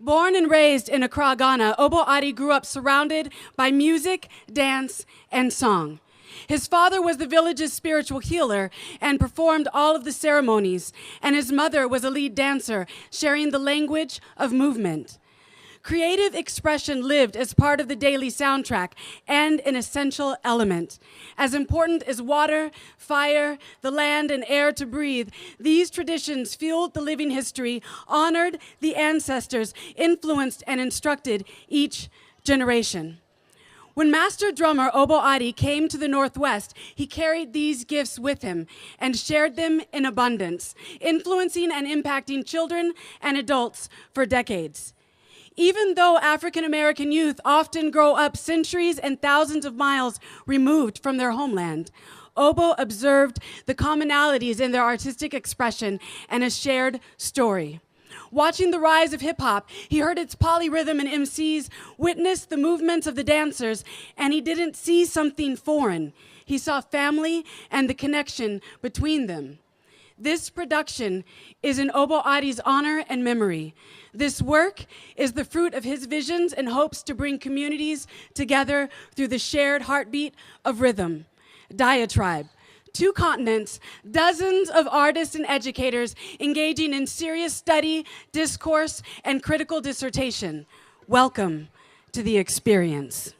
Born and raised in Accra, Ghana, Obo Adi grew up surrounded by music, dance, and song. His father was the village's spiritual healer and performed all of the ceremonies, and his mother was a lead dancer, sharing the language of movement. Creative expression lived as part of the daily soundtrack and an essential element. As important as water, fire, the land, and air to breathe, these traditions fueled the living history, honored the ancestors, influenced and instructed each generation. When master drummer Obo Adi came to the Northwest, he carried these gifts with him and shared them in abundance, influencing and impacting children and adults for decades. Even though African American youth often grow up centuries and thousands of miles removed from their homeland, Obo observed the commonalities in their artistic expression and a shared story. Watching the rise of hip-hop, he heard its polyrhythm and MCs, witnessed the movements of the dancers, and he didn't see something foreign. He saw family and the connection between them. This production is in Obo Adi's honor and memory. This work is the fruit of his visions and hopes to bring communities together through the shared heartbeat of rhythm. Diatribe. 2 continents, dozens of artists and educators engaging in serious study, discourse, and critical dissertation. Welcome to the experience.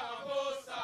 Amakosa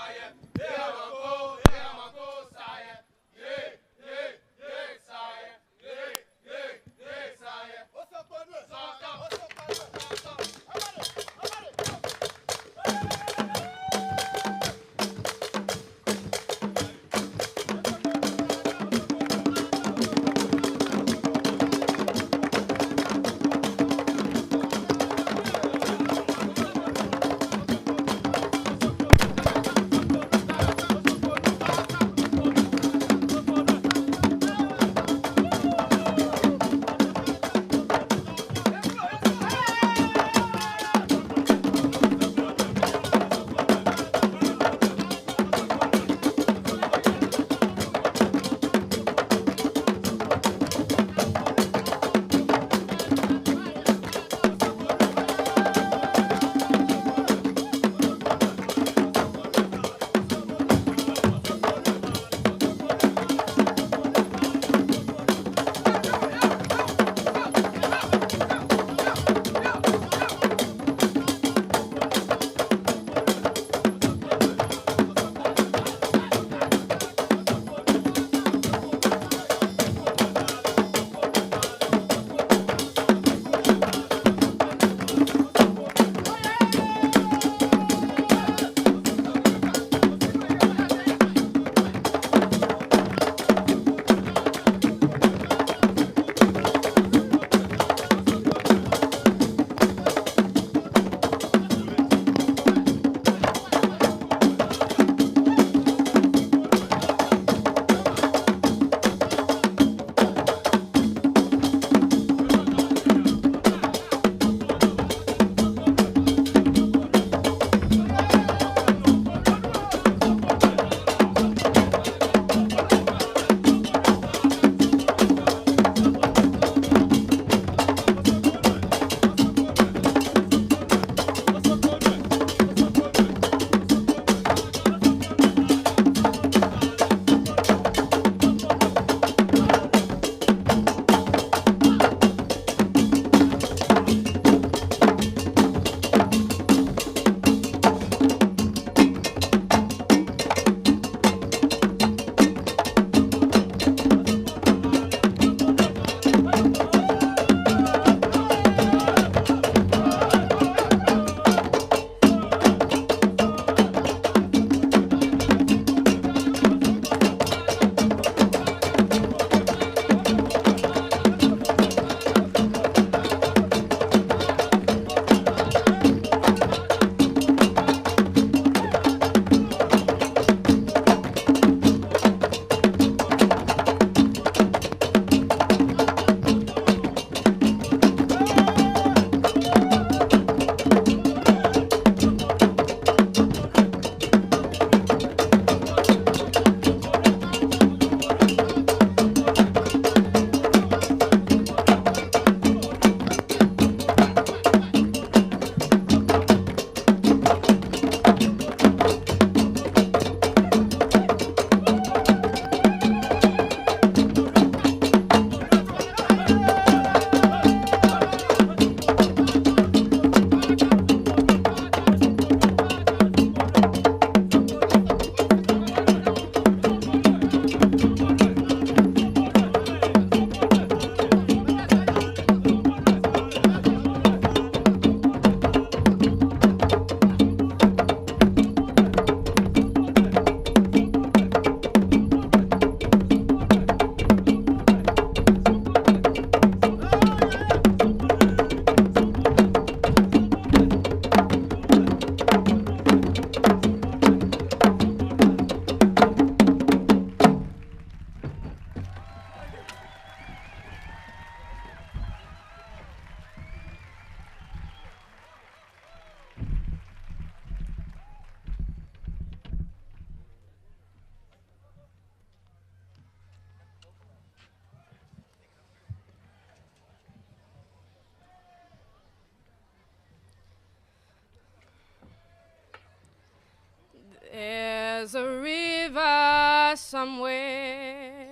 somewhere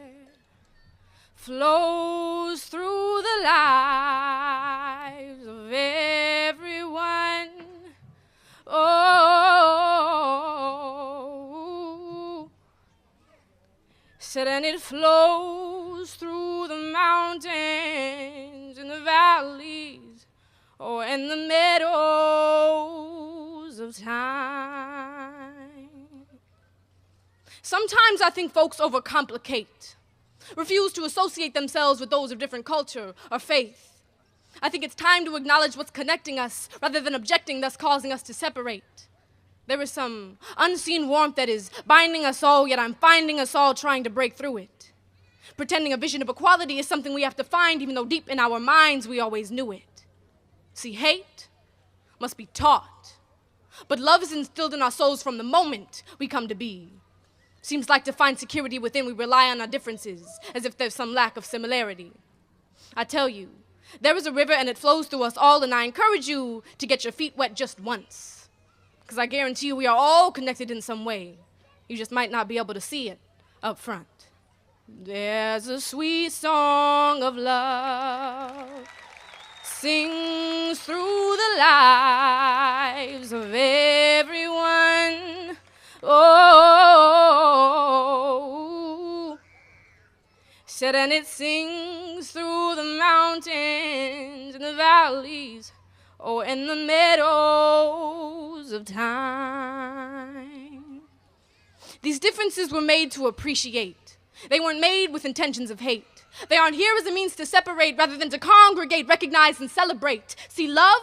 flows through the lives of everyone. Oh, said, and it flows through the mountains and the valleys, oh, and the meadows of time. Sometimes I think folks overcomplicate, refuse to associate themselves with those of different culture or faith. I think it's time to acknowledge what's connecting us rather than objecting, thus causing us to separate. There is some unseen warmth that is binding us all, yet I'm finding us all trying to break through it. Pretending a vision of equality is something we have to find, even though deep in our minds we always knew it. See, hate must be taught, but love is instilled in our souls from the moment we come to be. Seems like to find security within, we rely on our differences, as if there's some lack of similarity. I tell you, there is a river and it flows through us all, and I encourage you to get your feet wet just once. Because I guarantee you we are all connected in some way. You just might not be able to see it up front. There's a sweet song of love sings through the lives of everyone. Oh, said, and it sings through the mountains and the valleys, oh, and the meadows of time. These differences were made to appreciate. They weren't made with intentions of hate. They aren't here as a means to separate rather than to congregate, recognize, and celebrate. See, love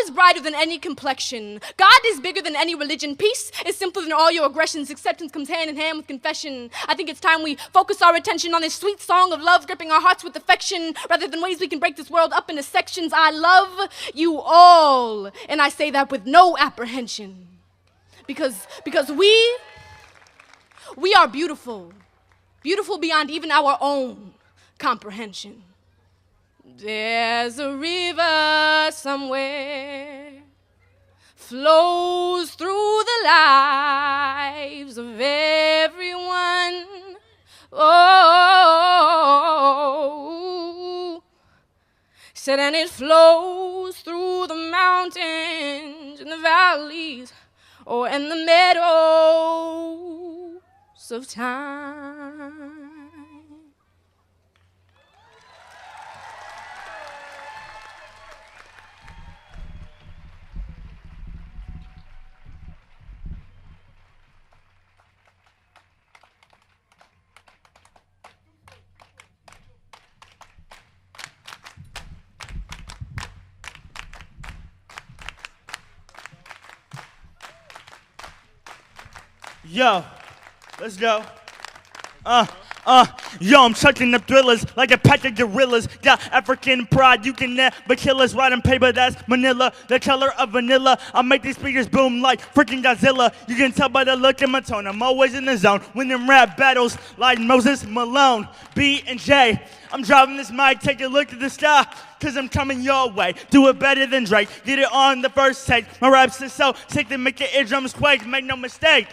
is brighter than any complexion. God is bigger than any religion. Peace is simpler than all your aggressions. Acceptance comes hand in hand with confession. I think it's time we focus our attention on this sweet song of love, gripping our hearts with affection, rather than ways we can break this world up into sections. I love you all, and I say that with no apprehension. Because we are beautiful. Beautiful beyond even our own comprehension. There's a river somewhere flows through the lives of everyone. Oh, said, and it flows through the mountains and the valleys, oh, and the meadows of time. Yo, let's go. Yo, I'm chucking up thrillers like a pack of gorillas. Got African pride, you can never kill us. Writing paper that's manila, the color of vanilla. I make these speakers boom like freaking Godzilla. You can tell by the look in my tone, I'm always in the zone. Winning rap battles like Moses Malone, B and J. I'm driving this mic, take a look at the sky, cause I'm coming your way. Do it better than Drake, get it on the first take. My raps are so sick they make your eardrums quake, make no mistake.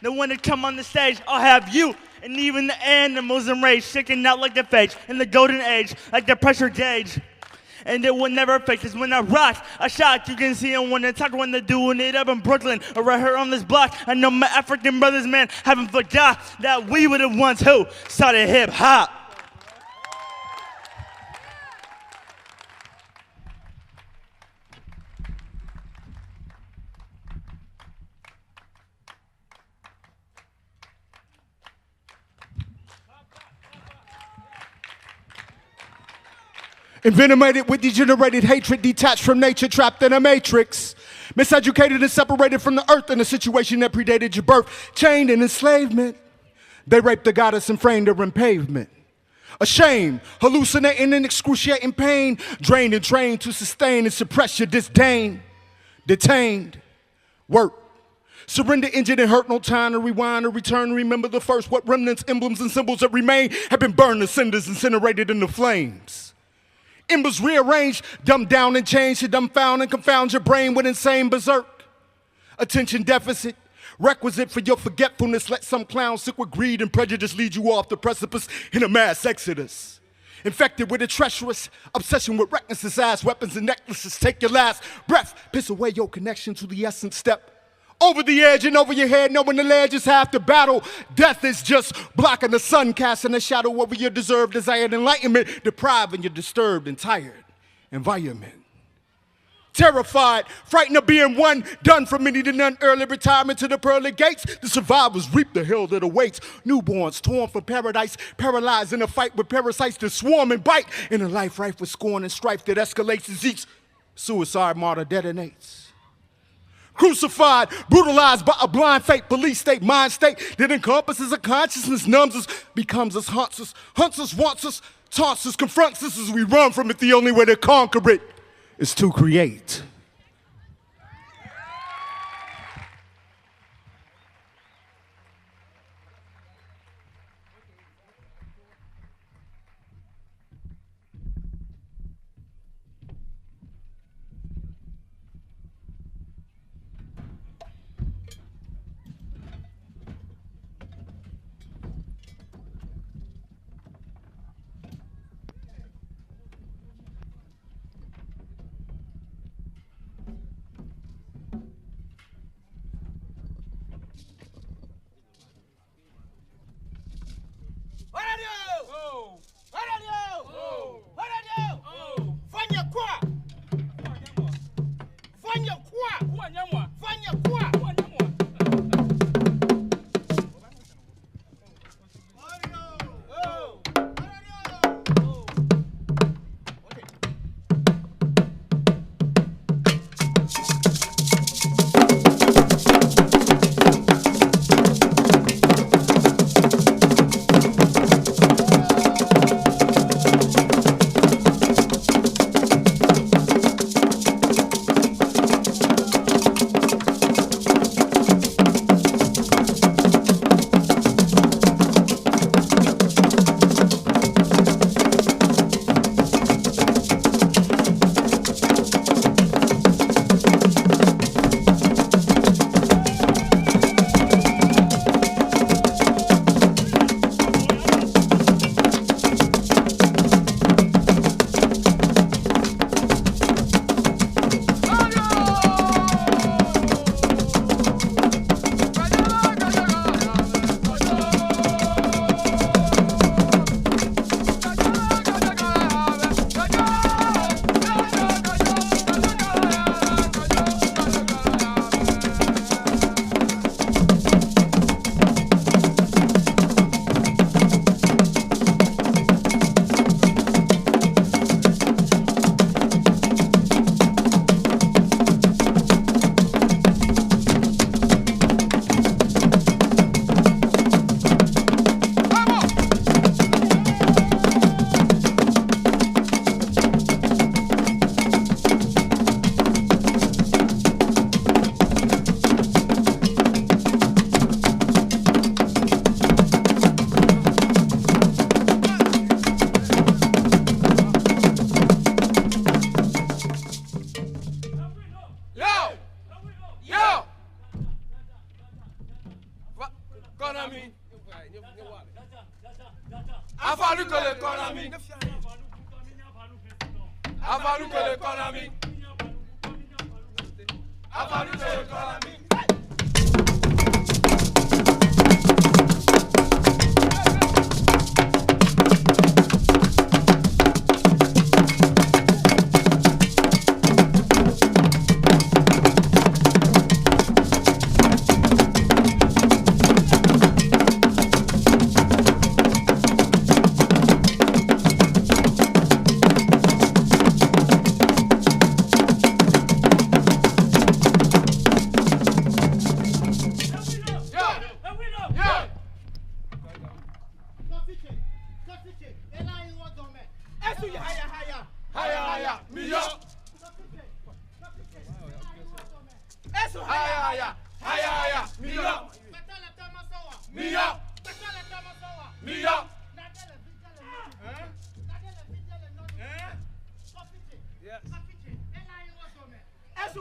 The one that come on the stage, I'll have you and even the animals enraged, shaking out like the phage in the golden age, like the pressure gauge. And it will never fake, cause when I rock, I shock. You can see them when they talk, when they're doing it up in Brooklyn or right here on this block. I know my African brothers, man, haven't forgot that we were the ones who started hip hop. Envenomated with degenerated hatred, detached from nature, trapped in a matrix. Miseducated and separated from the earth in a situation that predated your birth. Chained in enslavement. They raped the goddess and framed her in pavement. Ashamed, hallucinating in excruciating pain. Drained and trained to sustain and suppress your disdain. Detained. Work. Surrender, injured, and hurt, no time to rewind or return. Remember the first, what remnants, emblems, and symbols that remain have been burned to cinders, incinerated in the flames. Embers rearranged, dumbed down and changed to dumbfound and confound your brain with insane berserk. Attention deficit, Requisite for your forgetfulness, let some clown sick with greed and prejudice lead you off the precipice in a mass exodus. Infected with a treacherous obsession with recklessness, ass weapons and necklaces. Take your last breath, piss away your connection to the essence. Step over the edge and over your head, knowing the ledge is half the battle. Death is just blocking the sun, casting a shadow over your deserved desired enlightenment, depriving your disturbed and tired environment. Terrified, frightened of being one, done from many to none, early retirement to the pearly gates. The survivors reap the hell that awaits. Newborns torn from paradise, paralyzed in a fight with parasites that swarm and bite. In a life rife with scorn and strife that escalates as each suicide martyr detonates. Crucified, brutalized by a blind fate, police state, mind state that encompasses a consciousness, numbs us, becomes us, haunts us, wants us, taunts us, confronts us as we run from it. The only way to conquer it is to create.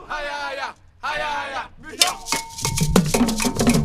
Haya, haya, haya, haya, haya.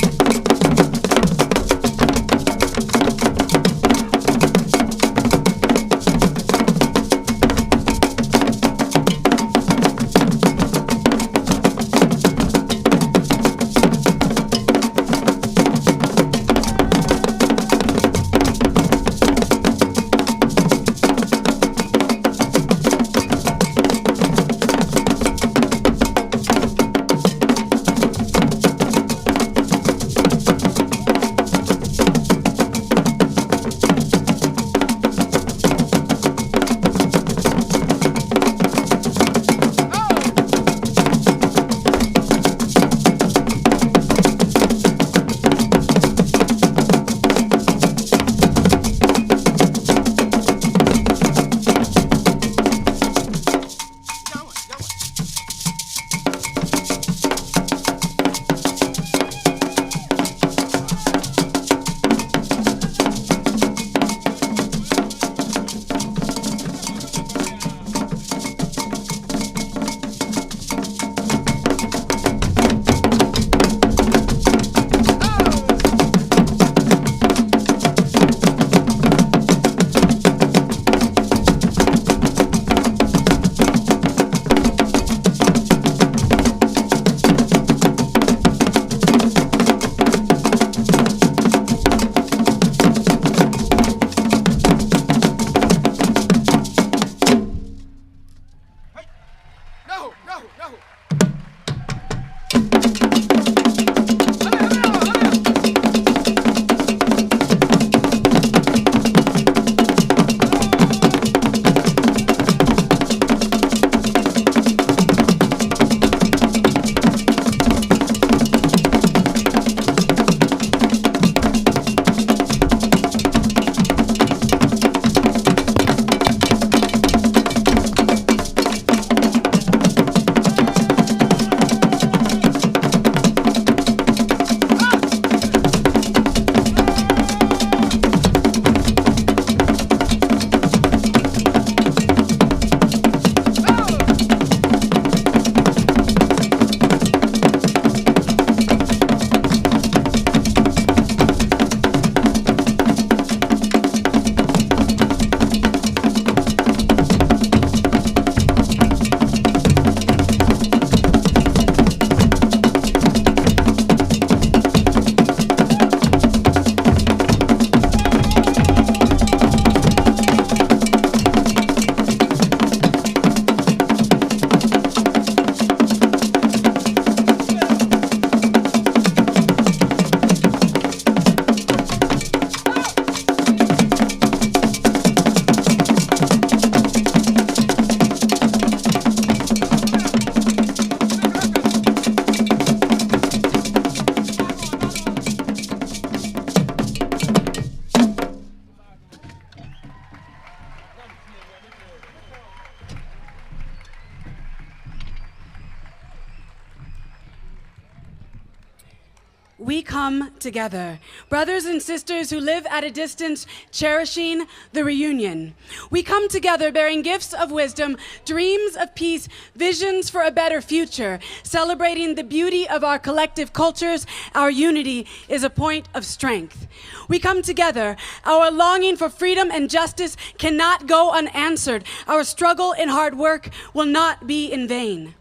we come together, brothers and sisters who live at a distance, cherishing the reunion. We come together bearing gifts of wisdom, dreams of peace, visions for a better future, celebrating the beauty of our collective cultures. Our unity is a point of strength. We come together. Our longing for freedom and justice cannot go unanswered. Our struggle and hard work will not be in vain.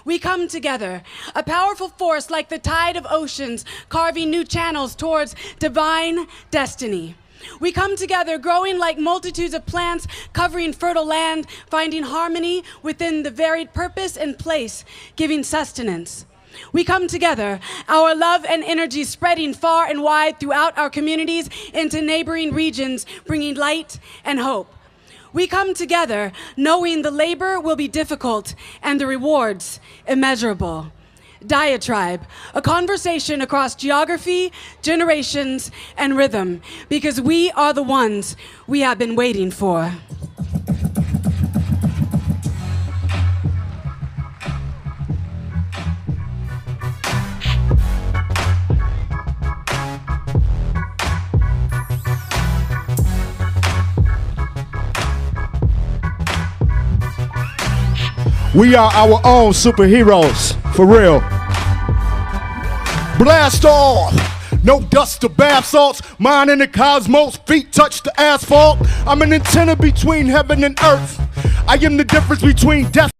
We come together, a powerful force like the tide of oceans, carving new channels towards divine destiny. We come together, growing like multitudes of plants, covering fertile land, finding harmony within the varied purpose and place, giving sustenance. We come together, our love and energy spreading far and wide throughout our communities into neighboring regions, bringing light and hope. We come together knowing the labor will be difficult and the rewards immeasurable. Diatribe, a conversation across geography, generations, and rhythm, because we are the ones we have been waiting for. We are our own superheroes, for real. Blast off! No dust or bath salts, mind in the cosmos, feet touch the asphalt. I'm an antenna between heaven and earth. I am the difference between death